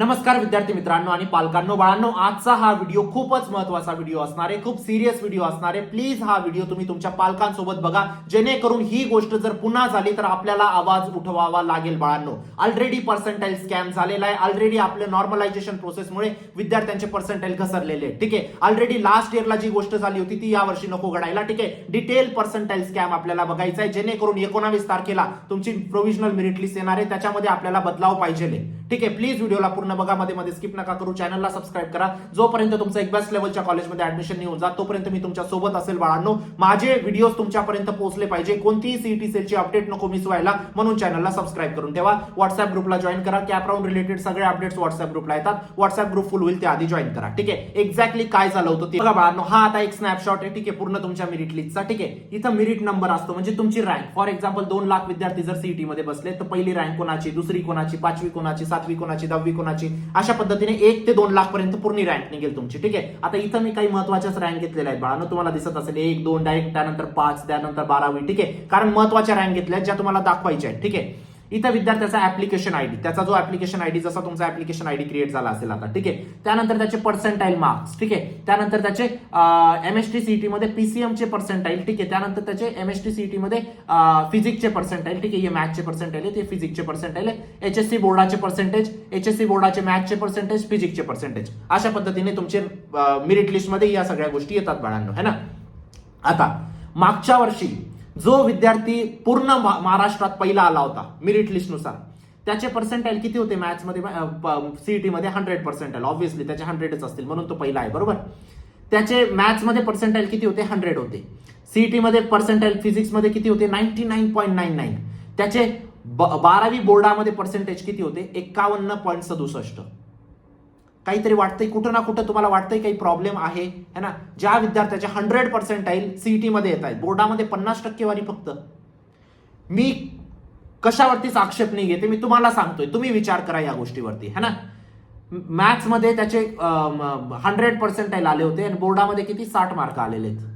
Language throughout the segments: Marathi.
नमस्कार विद्यार्थी मित्रांनो आणि पालकांनो, बाळांनो, आजचा हा व्हिडिओ खूपच महत्त्वाचा व्हिडिओ असणार आहे, खूप सिरियस व्हिडिओ असणार आहे. प्लीज हा व्हिडिओ तुम्ही तुमच्या पालकांसोबत बघा, जेणेकरून ही गोष्ट जर पुन्हा झाली तर आपल्याला आवाज उठवावा लागेल. बाळांनो, ऑलरेडी पर्सेंटाईल स्कॅम झालेला आहे. ऑलरेडी आपल्या नॉर्मलायझेशन प्रोसेसमुळे विद्यार्थ्यांचे पर्सेंटाईल घसरलेले आहेत. ठीक आहे, ऑलरेडी लास्ट इयरला जी गोष्ट झाली होती ती यावर्षी नको घडायला. ठीक आहे, डिटेल पर्सेंटाईल स्कॅम आपल्याला बघायचा आहे, जेणेकरून 19 तारखेला तुमची प्रोव्हिजनल मेरिट लिस्ट येणार आहे, त्याच्यामध्ये आपल्याला बदलाव पाहिजे. ठीक आहे, प्लीज व्हिडिओला पूर्ण बघा, मध्ये स्किप नका करू. चॅनलला सबस्क्राईब करा. जोपर्यंत तुमचं एक बेस्ट लेवलच्या कॉलेजमध्ये ऍडमिशन नाही होऊन जात तोपर्यंत मी तुमच्या सोबत असेल. बाळांनो, माझे व्हिडिओज तुमच्यापर्यंत पोहोचले पाहिजे, कोणतीही सीईटी सेलची अपडेट नको मिस व्हायला, म्हणून चॅनलला सबस्क्राईब करून ठेवा. व्हॉट्सअप ग्रुपला जॉईन करा. कॅप राऊंड रिलेटेड सगळे अपडेट्स व्हॉट्सअप ग्रुपला येतात. व्हॉट्सअप ग्रुप फुल होईल त्याआधी जॉईन करा. ठीक आहे, एक्झॅक्टली काय झालं होतं ते बघा. बाळांनो, हा आता एक स्नॅपशॉट आहे. ठीक आहे, पूर्ण तुमच्या मेरिट लिस्टचा. ठीक आहे, इथं मेरिट नंबर असतो म्हणजे तुमची रँक. फॉर एक्झाम्पल 2 लाख विद्यार्थी जर सीईटी मध्ये बसले तर पहिली रँक कोणाची, दुसरी कोणाची, 5वी कोणाची, 7वी कोणाची, 10वी कोणाची, अशा पद्धतीने 1 ते 2 लाख पर्यंत पूर्ण रँक निघेल तुमची. ठीक आहे, आता इथं मी काही महत्वाच्याच रँक घेतलेल्या आहेत. बाळांनो, तुम्हाला दिसत असेल 1, 2 डायरेक्ट, त्यानंतर 5, त्यानंतर 12वी. ठीक आहे, कारण महत्वाच्या रँक घेतल्या ज्या तुम्हाला दाखवायच्या आहेत. ठीक आहे, इथं विद्यार्थ्याचा ऍप्लिकेशन आयडी, त्याचा जो ऍप्लिकेशन आयडी, जसा तुमचा ऍप्लिकेशन आयडी क्रिएट झाला असेल आता. ठीक आहे, त्यानंतर त्याचे पर्सेंटाईल मार्क्स. ठीक आहे, त्यानंतर त्याचे एमएसटी सीईटी मध्ये पीसीएम चे पर्सेंटाईल. ठीक आहे, त्यानंतर त्याचे एमएसटी सीईटी मध्ये फिजिक्सचे पर्सेंटाईल. ठीक आहे, हे मॅथचे पर्सेंटाईल आहे, ते फिजिक्सचे पर्सेंटाईल आहे. एचएससी बोर्डाचे पर्सेंटेज, एचएससी बोर्डाचे मॅथचे पर्सेंटेज, फिजिक्सचे पर्सेंटेज, अशा पद्धतीने तुमचे मेरिट लिस्ट मध्ये या सगळ्या गोष्टी येतात. बाळांनो, है ना. आता मागच्या वर्षी जो विद्यार्थी पूर्ण महाराष्ट्रात पहिला आला होता मेरिट लिस्ट नुसार, त्याचे पर्सेंटाईल किती होते मॅथ्स मध्ये, सीईटी मध्ये 100 पर्सेंटाईल. ऑब्व्हियसली त्याचे 100च असतील म्हणून तो पहिला आहे, बरोबर. त्याचे मॅथ्स मध्ये पर्सेंटाईल किती होते, 100 होते. सीईटी मध्ये पर्सेंटाईल फिजिक्स मध्ये किती होते, 99.99. त्याचे 12वी बोर्डामध्ये पर्सेंटेज किती होते, 51.67. काहीतरी वाटतंय कुठं ना कुठं, तुम्हाला वाटतंय काही प्रॉब्लेम आहे, है ना. ज्या विद्यार्थ्याचे 100 पर्सेंटाईल सीईटी मध्ये येत आहेत, बोर्डामध्ये 50% फक्त. मी कशावरतीच आक्षेप नाही घेते, मी तुम्हाला सांगतोय, तुम्ही विचार करा या गोष्टीवरती, है ना. मॅथ्स मध्ये त्याचे 100 पर्सेंटाईल आले होते आणि बोर्डामध्ये किती 60 मार्क आलेले आहेत.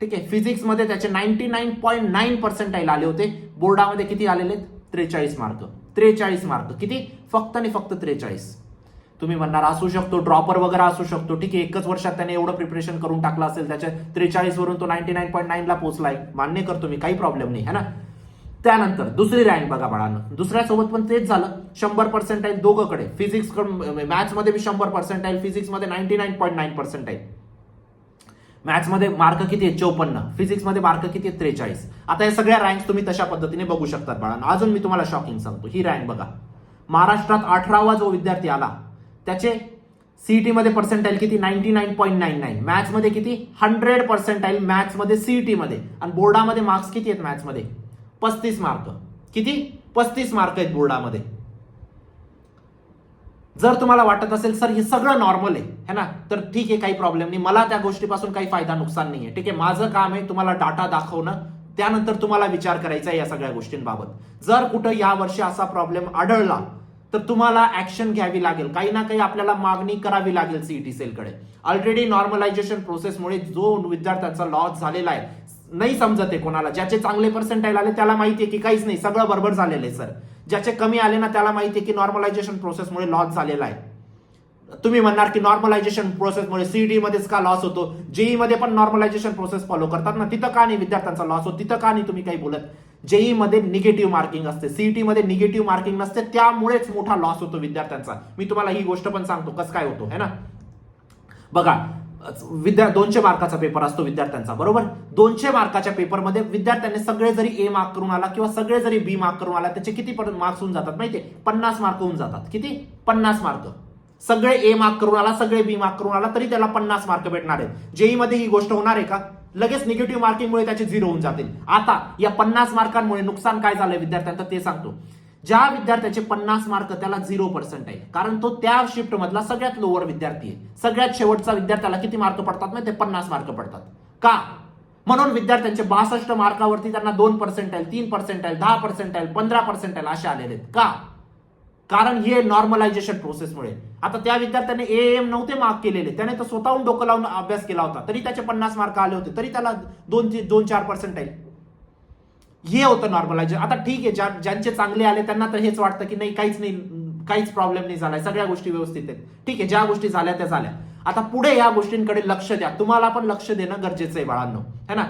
ठीक आहे, फिजिक्स मध्ये त्याचे 99.9 पर्सेंटाईल आले होते, बोर्डामध्ये किती आलेले आहेत, 43 मार्क. 43 मार्क, किती, फक्त आणि फक्त 43. तुम्ही म्हणणार असू शकतो ड्रॉपर वगैरे असू शकतो. ठीक आहे, एकच वर्षात त्याने एवढं प्रिपरेशन करून टाकलं असेल, त्याच्या 43 वरून तो 99.9 ला पोहोचलाय, मान्य करतो मी, काही प्रॉब्लेम नाही, है ना. त्यानंतर दुसरी रँक बघा बाळांनो, दुसऱ्यासोबत पण तेच झालं. 100 पर्सेंटाईल दोघंकडे, फिजिक्स मॅथ्स मध्ये बी 100 पर्सेंटाईल, फिजिक्स मध्ये 99.9 पर्सेंटाईल. मॅथ्स मध्ये मार्क किती आहेत, 54. फिजिक्स मध्ये मार्क किती आहेत, 43. आता या सगळ्या रँक्स तुम्ही तशा पद्धतीने बघू शकतात बाळांनो. अजून मी तुम्हाला शॉकिंग सांगतो, ही रँक बघा. महाराष्ट्रात 18वा जो विद्यार्थी आला, त्याचे सीईटी मध्ये पर्सेंटाईल किती, 99.99. मॅथ्स मध्ये किती, 100 पर्सेंटाईल मॅथ्स मध्ये सीईटी मध्ये. आणि बोर्डामध्ये मार्क्स किती आहेत मॅथ्स मध्ये, 35 मार्क. किती, 35 मार्क आहेत बोर्डामध्ये. जर तुम्हाला वाटत असेल सर हे सगळं नॉर्मल आहे, है ना, तर ठीक आहे, काही प्रॉब्लेम नाही, मला त्या गोष्टीपासून काही फायदा नुकसान नाही आहे. ठीक आहे, माझं काम आहे तुम्हाला डाटा दाखवणं, त्यानंतर तुम्हाला विचार करायचा आहे या सगळ्या गोष्टींबाबत. जर कुठं या वर्षी असा प्रॉब्लेम आढळला तर तुम्हाला ऍक्शन घ्यावी लागेल, काही ना काही आपल्याला मागणी करावी लागेल सीईटी सेलकडे. ऑलरेडी नॉर्मलायझेशन प्रोसेसमुळे जो विद्यार्थ्यांचा लॉस झालेला आहे, नाही समजत आहे कोणाला. ज्याचे चांगले पर्सेंटाईल आले त्याला माहिती आहे की काहीच नाही, सगळं बरोबर झालेलं आहे सर. ज्याचे कमी आले ना, त्याला माहिती आहे की नॉर्मलायझेशन प्रोसेसमुळे लॉस झालेला आहे. तुम्ही म्हणणार की नॉर्मलायझेशन प्रोसेसमुळे सीईटी मध्येच का लॉस होतो, जेई मध्ये पण नॉर्मलायझेशन प्रोसेस फॉलो करतात ना, तिथं का नाही विद्यार्थ्यांचा लॉस होतो, तिथं का नाही तुम्ही काही बोलत. जेई मध्ये निगेटिव्ह मार्किंग असते, सीईटी मध्ये निगेटिव्ह मार्किंग नसते, त्यामुळेच मोठा लॉस होतो विद्यार्थ्यांचा. मी तुम्हाला ही गोष्ट पण सांगतो कसं काय होतो, है ना. बघा, 200 मार्काचा पेपर असतो विद्यार्थ्यांचा, बरोबर. 200 मार्काच्या पेपरमध्ये विद्यार्थ्यांनी सगळे जरी ए मार्क करून आला किंवा सगळे जरी बी मार्क करून आला, त्याचे किती मार्क्स होऊन जातात माहितीये, 50 मार्क होऊन जातात. किती, 50 मार्क. सगळे ए मार्क करून आला, सगळे बी मार्क करून आला, तरी त्याला 50 मार्क भेटणार आहेत. जेई मध्ये ही गोष्ट होणार आहे का, लगेच निगेटिव्ह मार्किंगमुळे त्याचे 0 होऊन जातील. आता या 50 मार्कांमुळे नुकसान काय झालंय विद्यार्थ्यांचं ते सांगतो. ज्या विद्यार्थ्याचे 50 मार्क, त्याला 0 पर्सेंटाईल, कारण तो त्या शिफ्ट मधला सगळ्यात लोअर विद्यार्थी आहे. सगळ्यात शेवटचा विद्यार्थ्याला किती मार्क पडतात ना, ते 50 मार्क पडतात. का, म्हणून विद्यार्थ्यांचे 62 मार्कावरती त्यांना 2 पर्सेंटाईल, 3 पर्सेंटाईल, 10 पर्सेंटाईल, 15 पर्सेंटाईल असे आलेले आहेत. का, कारण हे नॉर्मलायझेशन प्रोसेसमुळे. आता त्या विद्यार्थ्याने एएम नव्हते मार्क केलेले, त्याने तर स्वतःहून डोकं लावून अभ्यास केला होता, तरी त्याचे 50 मार्क आले होते, तरी त्याला 2-4 पर्सेंटाईल. हे होतं नॉर्मलायझेशन. आता ठीक आहे, ज्यांचे चांगले आले त्यांना तर हेच वाटतं की नाही, काहीच नाही, काहीच प्रॉब्लेम नाही झालाय, सगळ्या गोष्टी व्यवस्थित आहेत. ठीक आहे, ज्या गोष्टी झाल्या त्या झाल्या. आता पुढे या गोष्टींकडे लक्ष द्या, तुम्हाला पण लक्ष देणं गरजेचं आहे बाळांनो, है ना.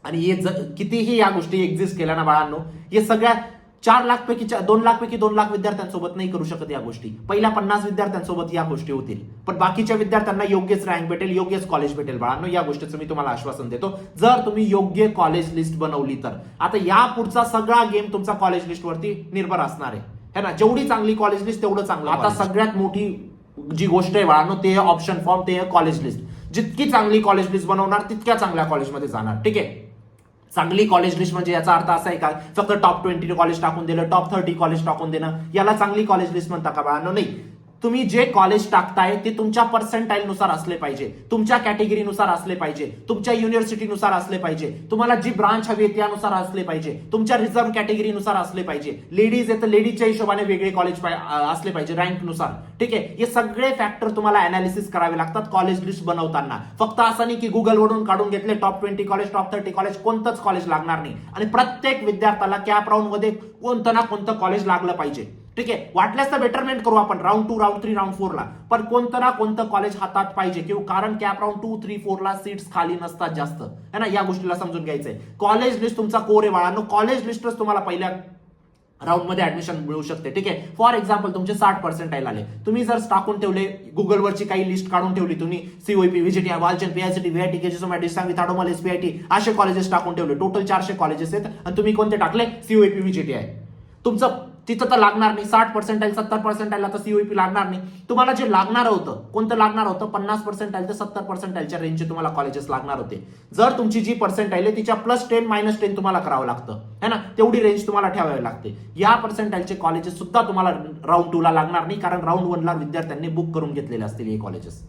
आणि हे कितीही या गोष्टी एक्झिस्ट केल्या ना बाळांनो, हे सगळ्या 4 लाख पैकी 2 लाख पैकी 2 लाख विद्यार्थ्यांसोबत नाही करू शकत या गोष्टी. पहिल्या 50 विद्यार्थ्यांसोबत या गोष्टी होतील, पण बाकीच्या विद्यार्थ्यांना योग्यच रँक भेटेल, योग्यच कॉलेज भेटेल बाळांनो. या गोष्टीचं मी तुम्हाला आश्वासन देतो, जर तुम्ही योग्य कॉलेज लिस्ट बनवली तर. आता या पुढचा सगळा गेम तुमचा कॉलेज लिस्ट वरती निर्भर असणार आहे ना. जेवढी चांगली कॉलेज लिस्ट तेवढं चांगलं. आता सगळ्यात मोठी जी गोष्ट आहे बाळांनो ते ऑप्शन फॉर्म, ते कॉलेज लिस्ट. जितकी चांगली कॉलेज लिस्ट बनवणार तितक्या चांगल्या कॉलेजमध्ये जाणार. ठीक आहे, चांगली कॉलेज लिस्ट म्हणजे याचा अर्थ असा आहे का फक्त टॉप 20 कॉलेज टाकून दिलं, टॉप 30 कॉलेज टाकून देणं, याला चांगली कॉलेज लिस्ट म्हणता का बाळांनो? नाही. तुम्ही जे कॉलेज टाकताय ते तुमच्या पर्सेंटाईल नुसार असले पाहिजे, तुमच्या कॅटेगरीनुसार असले पाहिजे, तुमच्या युनिव्हर्सिटीनुसार असले पाहिजे, तुम्हाला जी ब्रांच हवी आहे त्यानुसार असले पाहिजे, तुमच्या रिझर्व्ह कॅटेगरीनुसार असले पाहिजे. लेडीज आहे तर लेडीजच्या हिशोबाने वेगळे कॉलेज असले पाहिजे रँकनुसार. ठीक आहे, हे सगळे फॅक्टर तुम्हाला अनालिसिस करावे लागतात कॉलेज लिस्ट बनवताना. फक्त असं नाही की गुगलवरून काढून घेतले टॉप 20 कॉलेज, टॉप 30 कॉलेज, कोणतंच कॉलेज लागणार नाही. आणि प्रत्येक विद्यार्थ्याला कॅप राऊंड मध्ये कोणतं ना कोणतं कॉलेज लागलं पाहिजे. ठीक आहे, वाटल्यास तर बेटरमेंट करू आपण राऊंड 2, राऊंड 3, राऊंड 4 ला, पण कोणतं ना कोणतं कॉलेज हातात पाहिजे. किंवा कारण कॅप राऊंड 2, 3, 4 ला सीट्स खाली नसतात जास्त, है ना. या गोष्टीला समजून घ्यायचंय. कॉलेज लिस्ट तुमचा कोर आहे बाळांनो. कॉलेज लिस्टच तुम्हाला पहिल्या राऊंड मध्ये ऍडमिशन मिळू शकते. ठीक आहे, फॉर एक्झाम्पल तुमचे 60% आले, तुम्ही जर टाकून ठेवले गुगलवरची काही लिस्ट काढून ठेवली तुम्ही, COEP, व्हीजीटी, Walchand, PICT, VIT, केजीएसओमॅटी, Sangli, ताडोमल, एसपीआयटी असे कॉलेजेस टाकून ठेवले. टोटल 400 कॉलेजेस आहेत आणि तुम्ही कोणते टाकले? सीओईपी, व्हीजीटी आहे तुमचं. तिथं तर लागणार नाही. 60% 70% तर सीओईपी लागणार नाही. तुम्हाला जे लागणार होतं, कोणतं लागणार होतं? 50% ते 70% रेंजचे तुम्हाला कॉलेजेस लागणार होते. जर तुमची जी पर्सेंटाईल आहे तिच्या +10 -10 तुम्हाला करावं लागतं, है ना. तेवढी रेंज तुम्हाला ठेवावी लागते. या पर्सेंटाईलचे कॉलेजेस सुद्धा तुम्हाला राऊंड 2 ला लागणार नाही, कारण राऊंड 1 ला विद्यार्थ्यांनी बुक करून घेतलेले असतील हे कॉलेजेस.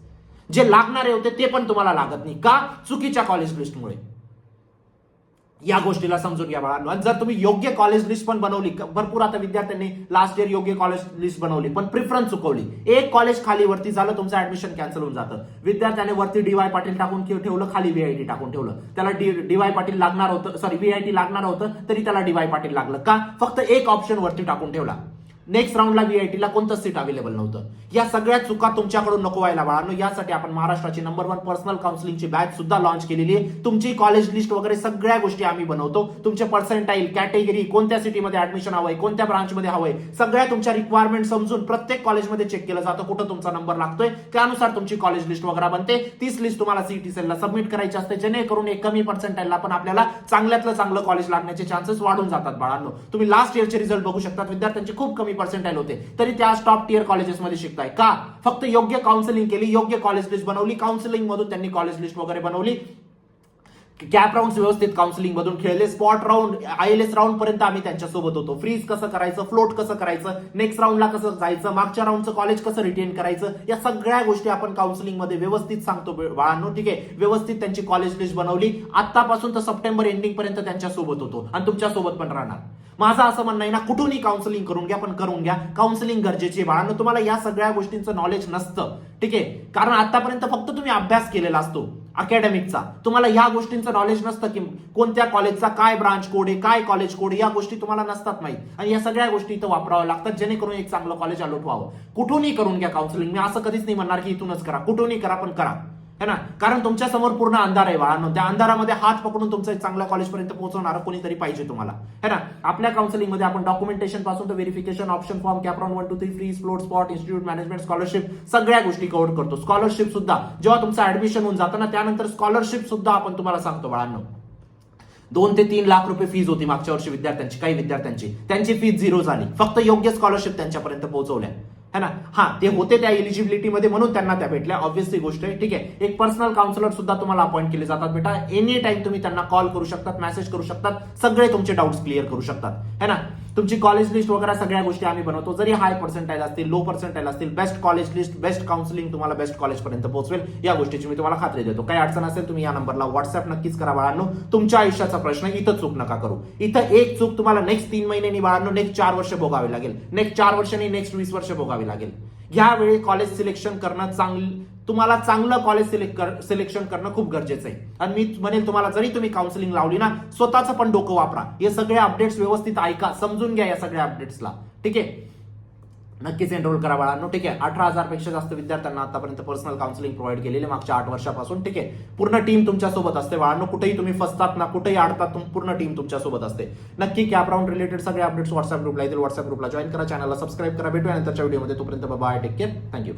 जे लागणारे होते ते पण तुम्हाला लागत नाही. का? चुकीच्या कॉलेज लिस्टमुळे. या गोष्टीला समजून घ्या बाळांनो. आणि जर तुम्ही योग्य कॉलेज लिस्ट पण बनवली, भरपूर आता विद्यार्थ्यांनी लास्ट इयर योग्य कॉलेज लिस्ट बनवली पण प्रिफरन्स चुकवली, एक कॉलेज खाली वरती झालं, तुमचं ऍडमिशन कॅन्सल होऊन जातं. विद्यार्थ्याने वरती डीवाय पाटील टाकून ठेवलं, खाली व्हीआयटी टाकून ठेवलं. त्याला डीवाय पाटील लागणार होतं, सॉरी व्हीआयटी लागणार होतं, तरी त्याला डीवाय पाटील लागलं. का? फक्त एक ऑप्शन वरती टाकून ठेवला. नेक्स्ट राऊंडला व्हीआयटीला कोणतं सीट अवेलेबल नव्हतं. या सगळ्या चुका तुमच्याकडून नको व्हायला बाळांनो. यासाठी आपण महाराष्ट्राची नंबर 1 पर्सनल काउन्सिलिंगची बॅच सुद्धा लॉन्च केलेली आहे. तुमची कॉलेज लिस्ट वगैरे सगळ्या गोष्टी आम्ही बनवतो. तुमचे पर्सेंटाईल, कॅटेगरी, कोणत्या सिटीमध्ये ऍडमिशन हवंय, कोणत्या ब्रांचमध्ये हवंय, सगळ्या तुमच्या रिक्वायरमेंट समजून प्रत्येक कॉलेजमध्ये चेक केलं जातं कुठं तुमचा नंबर लागतोय. त्यानुसार तुमची कॉलेज लिस्ट वगैरे बनते. तीच लिस्ट तुम्हाला सीईटी सेलला सबमिट करायची असते, जेणेकरून एक कमी पर्सेंटाईलला पण आपल्याला चांगल्यातलं चांगलं कॉलेज लागण्याचे चान्सेस वाढून जातात बाळांनो. तुम्ही लास्ट इयरचे रिझल्ट बघू शकता, विद्यार्थ्यांचे खूप कमी पर्सेंटाईल होते, तरी त्या टॉप टियर कॉलेजेसमध्ये शिकताय. का? फक्त योग्य काउन्सिलिंग केली, योग्य कॉलेज लिस्ट बनवली, काउन्सिलिंग मधून त्यांनी कॉलेज लिस्ट वगैरे बनवली, कॅप राऊंड व्यवस्थित काउन्सिलिंग मधून खेळले, स्पॉट राऊंड, आयएलएस राऊंड पर्यंत आम्ही त्यांच्या सोबत होतो. फ्रीज कसं करायचं, फ्लोट कसं करायचं, नेक्स्ट राऊंडला कसं जायचं, मागच्या राऊंडचं कॉलेज कसं रिटेन करायचं, या सगळ्या गोष्टी आपण काउन्सिलिंग मध्ये व्यवस्थित सांगतो बाळांनो. ठीक आहे, व्यवस्थित त्यांची कॉलेज लिस्ट बनवली. आतापासून तर सप्टेंबर एंडिंग पर्यंत त्यांच्या सोबत होतो आणि तुमच्या सोबत पण राहणार. माझं असं म्हणणं आहे ना, कुठूनही काउन्सिलिंग करून घ्या, पण करून घ्या. काउन्सिलिंग गरजेची आहे बाळांनो. तुम्हाला या सगळ्या गोष्टींचं नॉलेज नसतं. ठीक आहे, कारण आतापर्यंत फक्त तुम्ही अभ्यास केलेला असतो अकॅडमिकचा. तुम्हाला या गोष्टींचं नॉलेज नसतं की कोणत्या कॉलेजचा काय ब्रांच कोड आहे, काय कॉलेज कोड आहे, या गोष्टी तुम्हाला नसतात माहीत. आणि या सगळ्या गोष्टी इथं वापराव्या लागतात, जेणेकरून एक चांगलं कॉलेज अलॉट व्हावं. कुठूनही करून घ्या काउन्सिलिंग. मी असं कधीच नाही म्हणणार की इथूनच करा, कुठूनही करा, पण करा, है ना. कारण तुमच्या समोर पूर्ण अंधार आहे बाळांनो. त्या अंधारामध्ये हात पकडून तुमचं चांगल्या कॉलेजपर्यंत पोहोचवणारं कोणीतरी पाहिजे तुम्हाला, है ना. आपल्या काउन्सिलिंग मध्ये आपण डॉक्युमेंटेशन पासून तर verification, option form, cap round 1 2 3, free, float, spot, institute management, scholarship, सगळ्या गोष्टी कव्हर करतो. स्कॉलरशिप सुद्धा जेव्हा तुमचं ऍडमिशन होऊन जातं ना, त्यानंतर स्कॉलरशिप सुद्धा आपण तुम्हाला सांगतो बाळांनो. 2 ते 3 लाख रुपये फीज होती मागच्या वर्षी विद्यार्थ्यांची, काही विद्यार्थ्यांची, त्यांची फीज 0 झाली. फक्त योग्य स्कॉलरशिप त्यांच्यापर्यंत पोहोचवल्या, है ना. हा, ते होते त्या एलिजिबिलिटी मध्ये म्हणून त्यांना त्या भेटल्या, ऑब्व्हियसली गोष्ट आहे. ठीक आहे, एक पर्सनल काउन्सिलर सुद्धा तुम्हाला अपॉइंट केले जातात बेटा. एनी टाइम तुम्ही त्यांना कॉल करू शकतात, मेसेज करू शकतात, सगळे तुमचे डाऊट्स क्लिअर करू शकतात, है ना. तुमची कॉलेज लिस्ट वगैरे सगळ्या गोष्टी आम्ही बनवतो. जरी हाय पर्सेंटाईल असतील, लो पर्सेंटाईल असतील, best college list, best counselling तुम्हाला बेस्ट कॉलेज पर्यंत पोहोचवेल, या गोष्टीची मी तुम्हाला खात्री देतो. काही अडचण असेल तुम्ही या नंबरला व्हॉट्सअप नक्कीच करा बाळांनो. तुमच्या आयुष्याचा प्रश्न, इथं चूक नका करू. इथं एक चूक तुम्हाला नेक्स्ट 3 महिन्यांनी बाळांनो, नेक्स्ट 4 वर्ष भोगावे लागेल, नेक्स्ट 4 वर्षांनी, नेक्स्ट 20 वर्ष भोगावी लागेल. यावेळी कॉलेज सिलेक्शन करणं तुम्हाला चांगलं कॉलेज सिलेक्शन करणं खूप गरजेचं आहे. आणि मी म्हणेल तुम्हाला, जरी तुम्ही काउन्सिलिंग लावली ना, स्वतःचं पण डोकं वापरा. हे सगळे अपडेट्स व्यवस्थित ऐका, समजून घ्या या सगळ्या अपडेट्सला. ठीक आहे, नक्कीच एनरोल करा बाळांनो. ठीक आहे, 18,000 पेक्षा जास्त विद्यार्थ्यांना आतापर्यंत पर्सनल काउन्सिलिंग प्रोव्हाइड केलेले मागच्या 8 वर्षापासून. ठीक आहे, पूर्ण टीम तुमच्या सोबत असते बाळांनो. कुठेही तुम्ही फसतात ना, कुठेही अडतात, पूर्ण टीम तुमच्या सोबत असते. नक्की कॅप राऊंड रिलेटेड सगळे अपडेट्स व्हॉट्सअप ग्रुपला येतील. व्हॉट्सअप ग्रुपला जॉईन करा, चॅनलला सबस्क्राईब करा. भेटूया नंतरच्या व्हिडिओमध्ये. तोपर्यंत बाय, टेक केअर, थँक्यू.